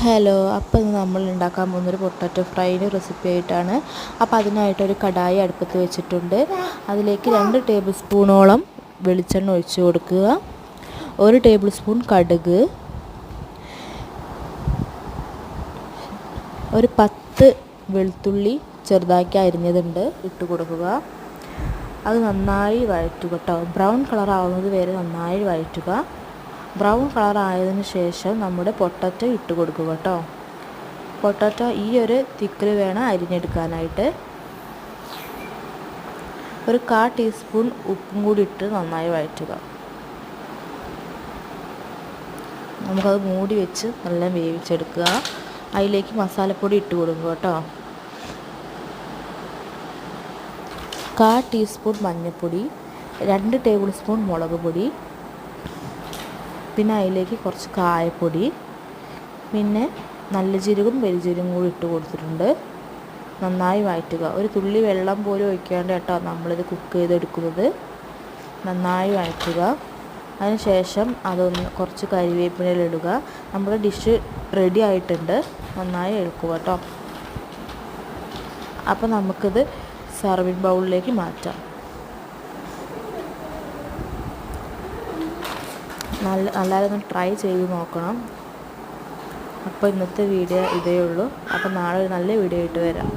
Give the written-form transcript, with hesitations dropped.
Hello, അപ്പോൾ ഇന്ന് നമ്മൾ ഉണ്ടാക്കാൻ പോകുന്നൊരു പൊട്ടാറ്റോ ഫ്രൈൻ്റെ റെസിപ്പി ആയിട്ടാണ്. അപ്പോൾ അതിനായിട്ടൊരു കടായി അടുപ്പത്ത് വെച്ചിട്ടുണ്ട്. അതിലേക്ക് 2 ടേബിൾ സ്പൂണോളം വെളിച്ചെണ്ണ ഒഴിച്ച് കൊടുക്കുക. 1 ടേബിൾ സ്പൂൺ കടുക്, ഒരു 10 വെളുത്തുള്ളി ചെറുതാക്കി അരിഞ്ഞതുണ്ട് ഇട്ട് കൊടുക്കുക. അത് നന്നായി വഴറ്റുക കേട്ടോ. ബ്രൗൺ കളർ ആവുന്നത് വരെ നന്നായി വഴറ്റുക. ബ്രൗൺ കളർ ആയതിനു ശേഷം നമ്മുടെ പൊട്ടാറ്റോ ഇട്ട് കൊടുക്കുക കേട്ടോ. പൊട്ടാറ്റോ ഈ ഒരു തിക്കിൽ വേണം അരിഞ്ഞെടുക്കാനായിട്ട്. ഒരു 1/4 ടീസ്പൂൺ ഉപ്പും കൂടി ഇട്ട് നന്നായി വഴറ്റുക. നമുക്കത് മൂടി വെച്ച് നല്ല വേവിച്ചെടുക്കുക. അതിലേക്ക് മസാലപ്പൊടി ഇട്ട് കൊടുക്കുക കേട്ടോ. 1/4 ടീസ്പൂൺ മഞ്ഞൾപ്പൊടി, 2 ടേബിൾ സ്പൂൺ മുളക് പൊടി, പിന്നെ അതിലേക്ക് കുറച്ച് കായപ്പൊടി, പിന്നെ നല്ല ജീരകം വലിയ കൂടി ഇട്ട് കൊടുത്തിട്ടുണ്ട്. നന്നായി വഴറ്റുക. ഒരു തുള്ളി വെള്ളം പോലും ഒഴിക്കാണ്ട് കേട്ടോ നമ്മളിത് കുക്ക് ചെയ്തെടുക്കുന്നത്. നന്നായി വഴറ്റുക. അതിനുശേഷം അതൊന്ന് കുറച്ച് കരിവേപ്പില ഇടുക. നമ്മുടെ ഡിഷ് റെഡി ആയിട്ടുണ്ട്. നന്നായി എടുക്കുക കേട്ടോ. അപ്പോൾ നമുക്കിത് സർവിങ് ബൗളിലേക്ക് മാറ്റാം. നല്ലതായി ഒന്ന് ട്രൈ ചെയ്ത് നോക്കണം. അപ്പോൾ ഇന്നത്തെ വീഡിയോ ഇതേ ഉള്ളൂ. അപ്പോൾ നാളെ ഒരു നല്ല വീഡിയോ ആയിട്ട് വരാം.